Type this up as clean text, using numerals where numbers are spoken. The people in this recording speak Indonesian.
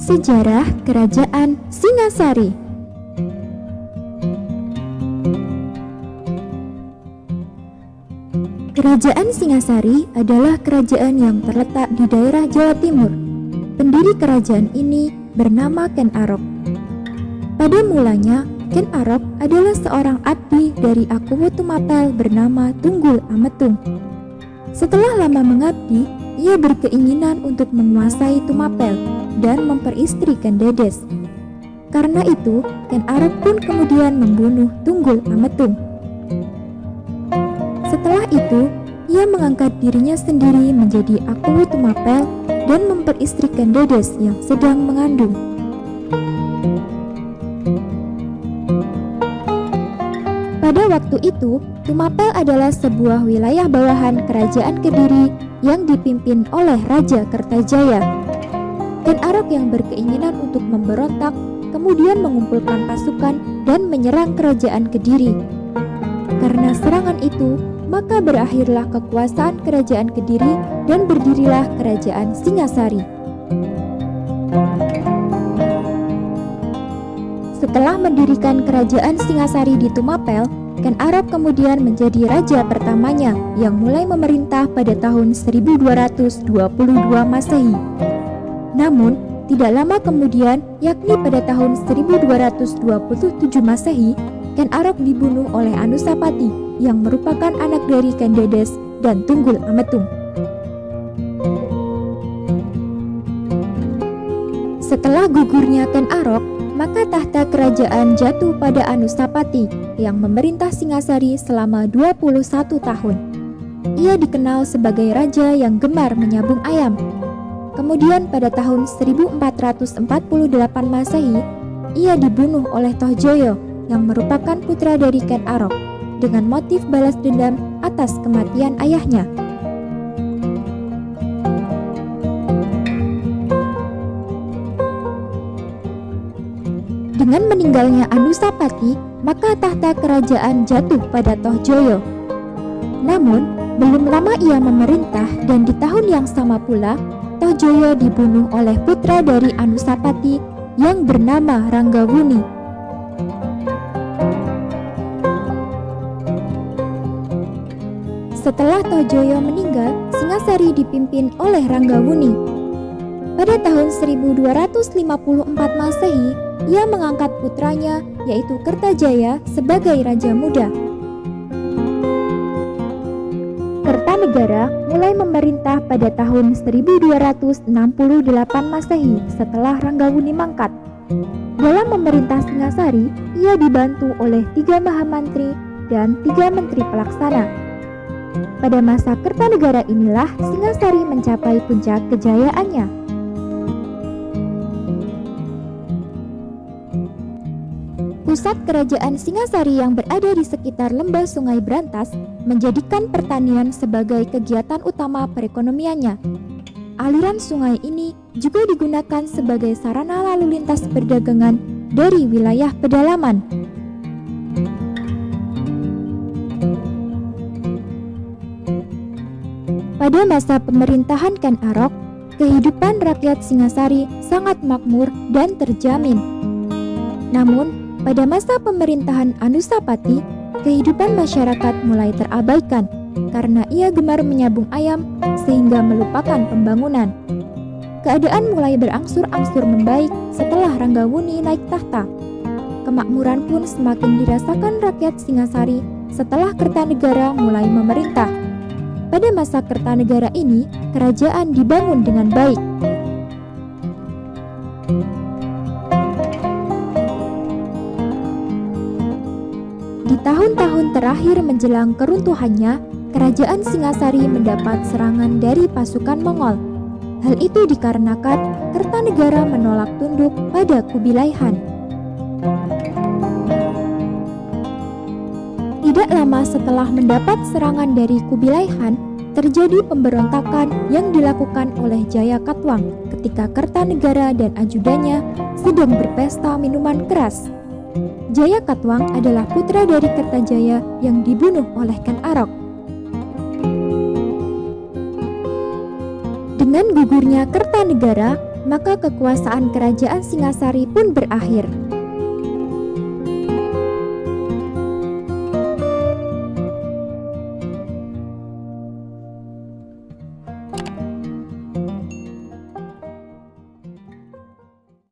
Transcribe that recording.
Sejarah Kerajaan Singasari. Kerajaan Singasari adalah kerajaan yang terletak di daerah Jawa Timur. Pendiri kerajaan ini bernama Ken Arok. Pada mulanya, Ken Arok adalah seorang abdi dari Akuwu Tumapel bernama Tunggul Ametung. Setelah lama mengabdi, ia berkeinginan untuk menguasai Tumapel dan memperistrikan Dedes. Karena itu, Ken Arok pun kemudian membunuh Tunggul Ametung. Setelah itu, ia mengangkat dirinya sendiri menjadi Akuwu Tumapel dan memperistrikan Dedes yang sedang mengandung. Pada waktu itu, Tumapel adalah sebuah wilayah bawahan Kerajaan Kediri yang dipimpin oleh Raja Kertajaya. Ken Arok yang berkeinginan untuk memberontak kemudian mengumpulkan pasukan dan menyerang Kerajaan Kediri. Karena serangan itu, maka berakhirlah kekuasaan Kerajaan Kediri dan berdirilah Kerajaan Singasari. Setelah mendirikan Kerajaan Singasari di Tumapel, Ken Arok kemudian menjadi raja pertamanya yang mulai memerintah pada tahun 1222 Masehi. Namun, tidak lama kemudian, yakni pada tahun 1227 Masehi, Ken Arok dibunuh oleh Anusapati yang merupakan anak dari Ken Dedes dan Tunggul Ametung. Setelah gugurnya Ken Arok, maka tahta kerajaan jatuh pada Anusapati yang memerintah Singasari selama 21 tahun. Ia dikenal sebagai raja yang gemar menyabung ayam. Kemudian pada tahun 1448 Masehi, ia dibunuh oleh Tohjoyo yang merupakan putra dari Ken Arok dengan motif balas dendam atas kematian ayahnya. Dengan meninggalnya Anusapati, maka tahta kerajaan jatuh pada Tohjoyo. Namun, belum lama ia memerintah dan di tahun yang sama pula, Tohjoyo dibunuh oleh putra dari Anusapati yang bernama Ranggawuni. Setelah Tohjoyo meninggal, Singasari dipimpin oleh Ranggawuni. Pada tahun 1254 Masehi, ia mengangkat putranya yaitu Kertajaya sebagai raja muda. Kertanegara mulai memerintah pada tahun 1268 Masehi setelah Ranggawuni mangkat. Dalam memerintah Singasari, ia dibantu oleh 3 mahamantri dan 3 menteri pelaksana. Pada masa Kertanegara inilah Singasari mencapai puncak kejayaannya. Pusat kerajaan Singasari yang berada di sekitar lembah Sungai Brantas menjadikan pertanian sebagai kegiatan utama perekonomiannya. Aliran sungai ini juga digunakan sebagai sarana lalu lintas perdagangan dari wilayah pedalaman. Pada masa pemerintahan Ken Arok, kehidupan rakyat Singasari sangat makmur dan terjamin. Namun, pada masa pemerintahan Anusapati, kehidupan masyarakat mulai terabaikan karena ia gemar menyabung ayam sehingga melupakan pembangunan. Keadaan mulai berangsur-angsur membaik setelah Ranggawuni naik tahta. Kemakmuran pun semakin dirasakan rakyat Singasari setelah Kertanegara mulai memerintah. Pada masa Kertanegara ini, kerajaan dibangun dengan baik. Di tahun-tahun terakhir menjelang keruntuhannya, kerajaan Singasari mendapat serangan dari pasukan Mongol. Hal itu dikarenakan Kertanegara menolak tunduk pada Kubilai Han. Tidak lama setelah mendapat serangan dari Kubilai Han, terjadi pemberontakan yang dilakukan oleh Jaya Katwang ketika Kertanegara dan ajudannya sedang berpesta minuman keras. Jaya Katwang adalah putra dari Kertajaya yang dibunuh oleh Ken Arok. Dengan gugurnya Kertanegara, maka kekuasaan kerajaan Singasari pun berakhir.